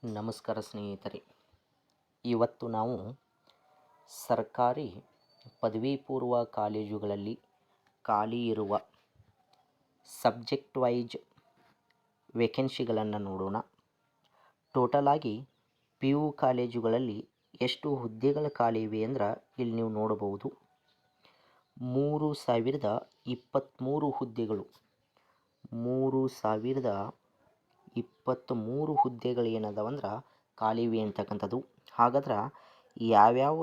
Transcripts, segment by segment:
ನಮಸ್ಕಾರ ಸ್ನೇಹಿತರೆ. ಇವತ್ತು ನಾವು ಸರ್ಕಾರಿ ಪದವಿ ಪೂರ್ವ ಕಾಲೇಜುಗಳಲ್ಲಿ ಖಾಲಿ ಇರುವ ಸಬ್ಜೆಕ್ಟ್ ವೈಸ್ ವೇಕೆನ್ಸಿಗಳನ್ನು ನೋಡೋಣ. ಟೋಟಲಾಗಿ ಪಿ ಯು ಕಾಲೇಜುಗಳಲ್ಲಿ ಎಷ್ಟು ಹುದ್ದೆಗಳು ಖಾಲಿ ಇವೆ ಅಂದ್ರೆ ಇಲ್ಲಿ ನೀವು ನೋಡಬಹುದು. 3023 ಹುದ್ದೆಗಳು 3023 ಹುದ್ದೆಗಳು ಏನದವಂದ್ರೆ ಖಾಲಿ ಇವೆ ಅಂತಕ್ಕಂಥದ್ದು. ಹಾಗಾದ್ರೆ ಯಾವ್ಯಾವ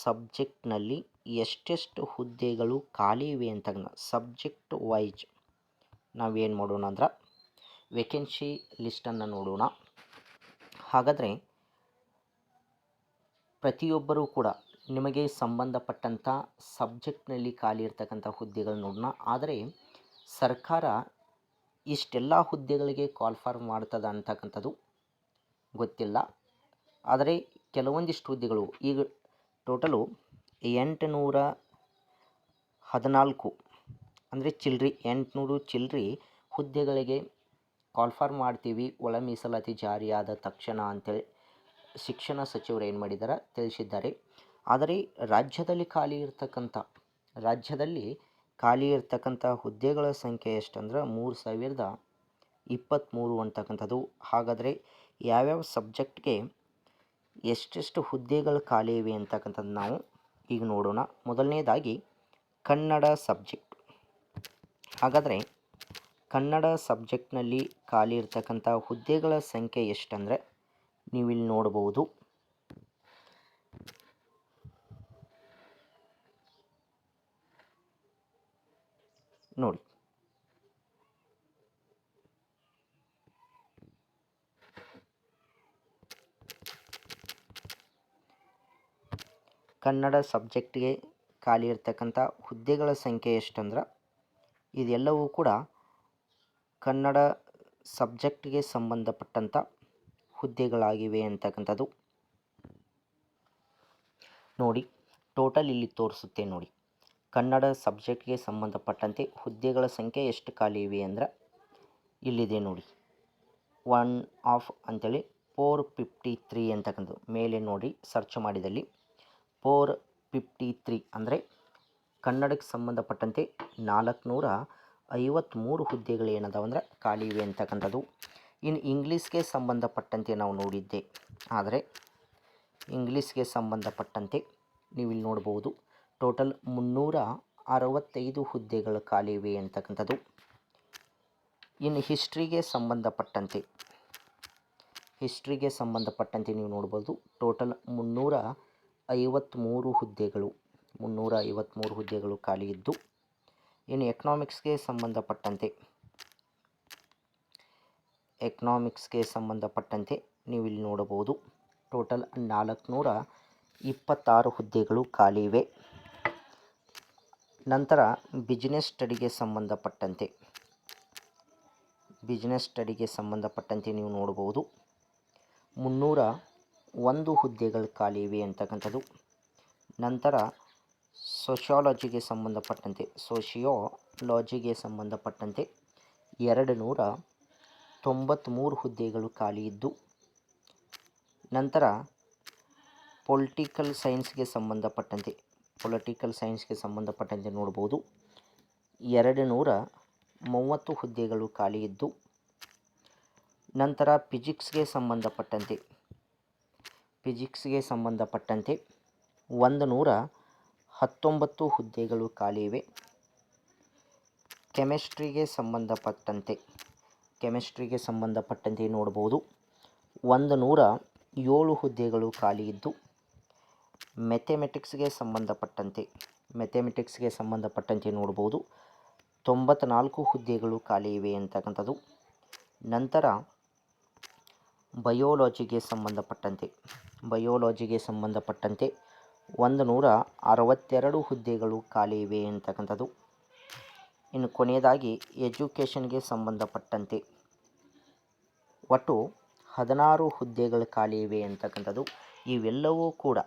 ಸಬ್ಜೆಕ್ಟ್ನಲ್ಲಿ ಎಷ್ಟೆಷ್ಟು ಹುದ್ದೆಗಳು ಖಾಲಿ ಇವೆ ಅಂತಕ್ಕಂಥ ಸಬ್ಜೆಕ್ಟ್ ವೈಸ್ ನಾವೇನು ಮಾಡೋಣ ಅಂದ್ರೆ ವೇಕೆನ್ಸಿ ಲಿಸ್ಟನ್ನು ನೋಡೋಣ. ಹಾಗಾದರೆ ಪ್ರತಿಯೊಬ್ಬರೂ ಕೂಡ ನಿಮಗೆ ಸಂಬಂಧಪಟ್ಟಂಥ ಸಬ್ಜೆಕ್ಟ್ನಲ್ಲಿ ಖಾಲಿ ಇರ್ತಕ್ಕಂಥ ಹುದ್ದೆಗಳು ನೋಡೋಣ. ಆದರೆ ಸರ್ಕಾರ ಇಷ್ಟೆಲ್ಲ ಹುದ್ದೆಗಳಿಗೆ ಕಾಲ್ಫಾರ್ಮ್ ಮಾಡ್ತದ ಅಂತಕ್ಕಂಥದ್ದು ಗೊತ್ತಿಲ್ಲ. ಆದರೆ ಕೆಲವೊಂದಿಷ್ಟು ಹುದ್ದೆಗಳು ಈಗ ಟೋಟಲು 814 ಅಂದರೆ 800 ಚಿಲ್ಲರೆ ಹುದ್ದೆಗಳಿಗೆ ಕಾಲ್ಫಾರ್ಮ್ ಮಾಡ್ತೀವಿ ಒಳ ಮೀಸಲಾತಿ ಜಾರಿಯಾದ ತಕ್ಷಣ ಅಂತೇಳಿ ಶಿಕ್ಷಣ ಸಚಿವರು ಏನು ಮಾಡಿದ್ದಾರೆ ತಿಳಿಸಿದ್ದಾರೆ. ಆದರೆ ರಾಜ್ಯದಲ್ಲಿ ಖಾಲಿ ಇರ್ತಕ್ಕಂಥ ಹುದ್ದೆಗಳ ಸಂಖ್ಯೆ ಎಷ್ಟಂದ್ರೆ 3023 ಅಂತಕ್ಕಂಥದ್ದು. ಹಾಗಾದರೆ ಯಾವ್ಯಾವ ಸಬ್ಜೆಕ್ಟ್ಗೆ ಎಷ್ಟೆಷ್ಟು ಹುದ್ದೆಗಳು ಖಾಲಿ ಇವೆ ಅಂತಕ್ಕಂಥದ್ದು ನಾವು ಈಗ ನೋಡೋಣ. ಮೊದಲನೇದಾಗಿ ಕನ್ನಡ ಸಬ್ಜೆಕ್ಟ್. ಹಾಗಾದರೆ ಕನ್ನಡ ಸಬ್ಜೆಕ್ಟ್ನಲ್ಲಿ ಖಾಲಿ ಇರ್ತಕ್ಕಂಥ ಹುದ್ದೆಗಳ ಸಂಖ್ಯೆ ಎಷ್ಟಂದರೆ ನೀವಿಲ್ಲಿ ನೋಡಬಹುದು. ನೋಡಿ, ಕನ್ನಡ ಸಬ್ಜೆಕ್ಟ್ಗೆ ಖಾಲಿ ಇರ್ತಕ್ಕಂಥ ಹುದ್ದೆಗಳ ಸಂಖ್ಯೆ ಎಷ್ಟಂದ್ರೆ ಇದೆಲ್ಲವೂ ಕೂಡ ಕನ್ನಡ ಸಬ್ಜೆಕ್ಟ್ಗೆ ಸಂಬಂಧಪಟ್ಟಂಥ ಹುದ್ದೆಗಳಾಗಿವೆ ಅಂತಕ್ಕಂಥದ್ದು. ನೋಡಿ, ಟೋಟಲ್ ಇಲ್ಲಿ ತೋರಿಸುತ್ತೆ ನೋಡಿ. ಕನ್ನಡ ಸಬ್ಜೆಕ್ಟ್ಗೆ ಸಂಬಂಧಪಟ್ಟಂತೆ ಹುದ್ದೆಗಳ ಸಂಖ್ಯೆ ಎಷ್ಟು ಖಾಲಿ ಇವೆ ಅಂದ್ರೆ ಇಲ್ಲಿದೆ ನೋಡಿ. 1 ಆಫ್ ಅಂತೇಳಿ 453 ಅಂತಕ್ಕಂಥದ್ದು ಮೇಲೆ ನೋಡಿ ಸರ್ಚ್ ಮಾಡಿದಲ್ಲಿ 453 ಅಂದರೆ ಕನ್ನಡಕ್ಕೆ ಸಂಬಂಧಪಟ್ಟಂತೆ 453 ಹುದ್ದೆಗಳು ಏನದಾವಂದ್ರೆ ಖಾಲಿ ಇವೆ ಅಂತಕ್ಕಂಥದ್ದು. ಇನ್ನು ಇಂಗ್ಲೀಷ್ಗೆ ಸಂಬಂಧಪಟ್ಟಂತೆ ನಾವು ನೋಡಿದ್ದೆ. ಆದರೆ ಇಂಗ್ಲೀಷ್ಗೆ ಸಂಬಂಧಪಟ್ಟಂತೆ ನೀವು ಇಲ್ಲಿ ನೋಡ್ಬೋದು ಟೋಟಲ್ 365 ಹುದ್ದೆಗಳು ಖಾಲಿ ಇವೆ ಅಂತಕ್ಕಂಥದ್ದು. ಇನ್ನು ಹಿಸ್ಟ್ರಿಗೆ ಸಂಬಂಧಪಟ್ಟಂತೆ ನೀವು ನೋಡ್ಬೋದು ಟೋಟಲ್ 353 ಹುದ್ದೆಗಳು ಖಾಲಿ ಇದ್ದು. ಇನ್ನು ಎಕನಾಮಿಕ್ಸ್ಗೆ ಸಂಬಂಧಪಟ್ಟಂತೆ ನೀವು ಇಲ್ಲಿ ನೋಡಬಹುದು ಟೋಟಲ್ 426 ಹುದ್ದೆಗಳು ಖಾಲಿ ಇವೆ. ನಂತರ ಬಿಸ್ನೆಸ್ ಸ್ಟಡಿಗೆ ಸಂಬಂಧಪಟ್ಟಂತೆ ನೀವು ನೋಡಬಹುದು 301 ಹುದ್ದೆಗಳು ಖಾಲಿ ಇವೆ ಅಂತಕ್ಕಂಥದ್ದು. ನಂತರ ಸೋಷಿಯಾಲಜಿಗೆ ಸಂಬಂಧಪಟ್ಟಂತೆ 293 ಹುದ್ದೆಗಳು ಖಾಲಿ ಇದ್ದು. ನಂತರ ಪೊಲಿಟಿಕಲ್ ಸೈನ್ಸ್ಗೆ ಸಂಬಂಧಪಟ್ಟಂತೆ ನೋಡ್ಬೋದು 230 ಹುದ್ದೆಗಳು ಖಾಲಿ ಇದ್ದು. ನಂತರ ಫಿಸಿಕ್ಸ್ಗೆ ಸಂಬಂಧಪಟ್ಟಂತೆ 119 ಹುದ್ದೆಗಳು ಖಾಲಿ ಇವೆ. ಕೆಮಿಸ್ಟ್ರಿಗೆ ಸಂಬಂಧಪಟ್ಟಂತೆ ನೋಡ್ಬೋದು 107 ಹುದ್ದೆಗಳು ಖಾಲಿ ಇದ್ದು. ಮ್ಯಾಥಮೆಟಿಕ್ಸ್ಗೆ ಸಂಬಂಧಪಟ್ಟಂತೆ ನೋಡ್ಬೋದು 94 ಹುದ್ದೆಗಳು ಖಾಲಿ ಇವೆ ಅಂತಕ್ಕಂಥದ್ದು. ನಂತರ ಬಯೋಲಜಿಗೆ ಸಂಬಂಧಪಟ್ಟಂತೆ 162 ಹುದ್ದೆಗಳು ಖಾಲಿ ಇವೆ ಅಂತಕ್ಕಂಥದ್ದು. ಇನ್ನು ಕೊನೆಯದಾಗಿ ಎಜುಕೇಷನ್ಗೆ ಸಂಬಂಧಪಟ್ಟಂತೆ ಒಟ್ಟು 16 ಹುದ್ದೆಗಳು ಖಾಲಿ ಇವೆ ಅಂತಕ್ಕಂಥದ್ದು. ಇವೆಲ್ಲವೂ ಕೂಡ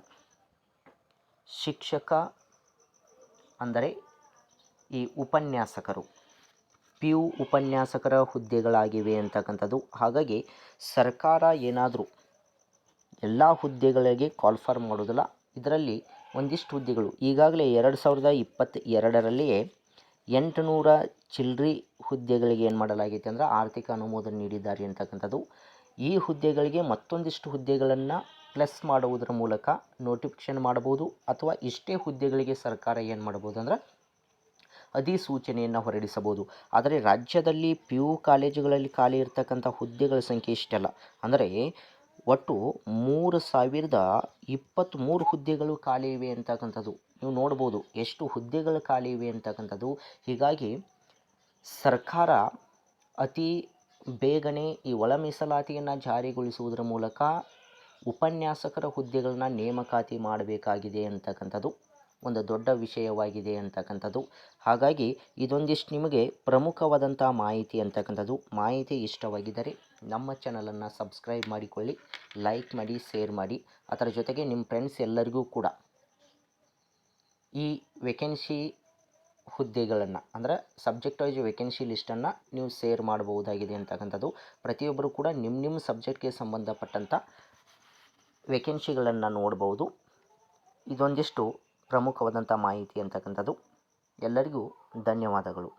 ಶಿಕ್ಷಕ ಅಂದರೆ ಈ ಉಪನ್ಯಾಸಕರು ಪಿ ಯು ಉಪನ್ಯಾಸಕರ ಹುದ್ದೆಗಳಾಗಿವೆ ಅಂತಕ್ಕಂಥದ್ದು. ಹಾಗಾಗಿ ಸರ್ಕಾರ ಏನಾದರೂ ಎಲ್ಲ ಹುದ್ದೆಗಳಿಗೆ ಕಾಲ್ಫರ್ ಮಾಡೋದಿಲ್ಲ. ಇದರಲ್ಲಿ ಒಂದಿಷ್ಟು ಹುದ್ದೆಗಳು ಈಗಾಗಲೇ 2022ರಲ್ಲಿಯೇ 800 ಚಿಲ್ಲರೆ ಹುದ್ದೆಗಳಿಗೆ ಏನು ಮಾಡಲಾಗಿದೆ ಅಂದರೆ ಆರ್ಥಿಕ ಅನುಮೋದನೆ ನೀಡಿದ್ದಾರೆ ಅಂತಕ್ಕಂಥದ್ದು. ಈ ಹುದ್ದೆಗಳಿಗೆ ಮತ್ತೊಂದಿಷ್ಟು ಹುದ್ದೆಗಳನ್ನು ಪ್ಲಸ್ ಮಾಡುವುದರ ಮೂಲಕ ನೋಟಿಫಿಕೇಷನ್ ಮಾಡ್ಬೋದು, ಅಥವಾ ಇಷ್ಟೇ ಹುದ್ದೆಗಳಿಗೆ ಸರ್ಕಾರ ಏನು ಮಾಡ್ಬೋದು ಅಂದ್ರೆ ಅಧಿಸೂಚನೆಯನ್ನು ಹೊರಡಿಸಬಹುದು. ಆದರೆ ರಾಜ್ಯದಲ್ಲಿ PU ಕಾಲೇಜುಗಳಲ್ಲಿ ಖಾಲಿ ಇರ್ತಕ್ಕಂಥ ಹುದ್ದೆಗಳ ಸಂಖ್ಯೆ ಇಷ್ಟೆಲ್ಲ, ಅಂದರೆ ಒಟ್ಟು 3023 ಹುದ್ದೆಗಳು ಖಾಲಿ ಇವೆ ಅಂತಕ್ಕಂಥದ್ದು. ನೀವು ನೋಡ್ಬೋದು ಎಷ್ಟು ಹುದ್ದೆಗಳು ಖಾಲಿ ಇವೆ ಅಂತಕ್ಕಂಥದ್ದು. ಹೀಗಾಗಿ ಸರ್ಕಾರ ಅತಿ ಬೇಗನೆ ಈ ಒಳ ಮೀಸಲಾತಿಯನ್ನು ಜಾರಿಗೊಳಿಸುವುದರ ಮೂಲಕ ಉಪನ್ಯಾಸಕರ ಹುದ್ದೆಗಳನ್ನ ನೇಮಕಾತಿ ಮಾಡಬೇಕಾಗಿದೆ ಅಂತಕ್ಕಂಥದ್ದು ಒಂದು ದೊಡ್ಡ ವಿಷಯವಾಗಿದೆ ಅಂತಕ್ಕಂಥದ್ದು. ಹಾಗಾಗಿ ಇದೊಂದಿಷ್ಟು ನಿಮಗೆ ಪ್ರಮುಖವಾದಂಥ ಮಾಹಿತಿ ಅಂತಕ್ಕಂಥದ್ದು. ಮಾಹಿತಿ ಇಷ್ಟವಾಗಿದ್ದರೆ ನಮ್ಮ ಚಾನಲನ್ನು ಸಬ್ಸ್ಕ್ರೈಬ್ ಮಾಡಿಕೊಳ್ಳಿ, ಲೈಕ್ ಮಾಡಿ, ಶೇರ್ ಮಾಡಿ. ಅದರ ಜೊತೆಗೆ ನಿಮ್ಮ ಫ್ರೆಂಡ್ಸ್ ಎಲ್ಲರಿಗೂ ಕೂಡ ಈ ವೇಕೆನ್ಸಿ ಹುದ್ದೆಗಳನ್ನು ಅಂದರೆ ಸಬ್ಜೆಕ್ಟ್ ವೈಸ್ ವೇಕೆನ್ಸಿ ಲಿಸ್ಟನ್ನು ನೀವು ಶೇರ್ ಮಾಡಬಹುದಾಗಿದೆ ಅಂತಕ್ಕಂಥದ್ದು. ಪ್ರತಿಯೊಬ್ಬರು ಕೂಡ ನಿಮ್ಮ ಸಬ್ಜೆಕ್ಟ್ಗೆ ಸಂಬಂಧಪಟ್ಟಂಥ ವೇಕೆನ್ಸಿಗಳನ್ನು ನೋಡ್ಬೋದು. ಇದೊಂದಿಷ್ಟು ಪ್ರಮುಖವಾದಂಥ ಮಾಹಿತಿ ಅಂತಕ್ಕಂಥದ್ದು. ಎಲ್ಲರಿಗೂ ಧನ್ಯವಾದಗಳು.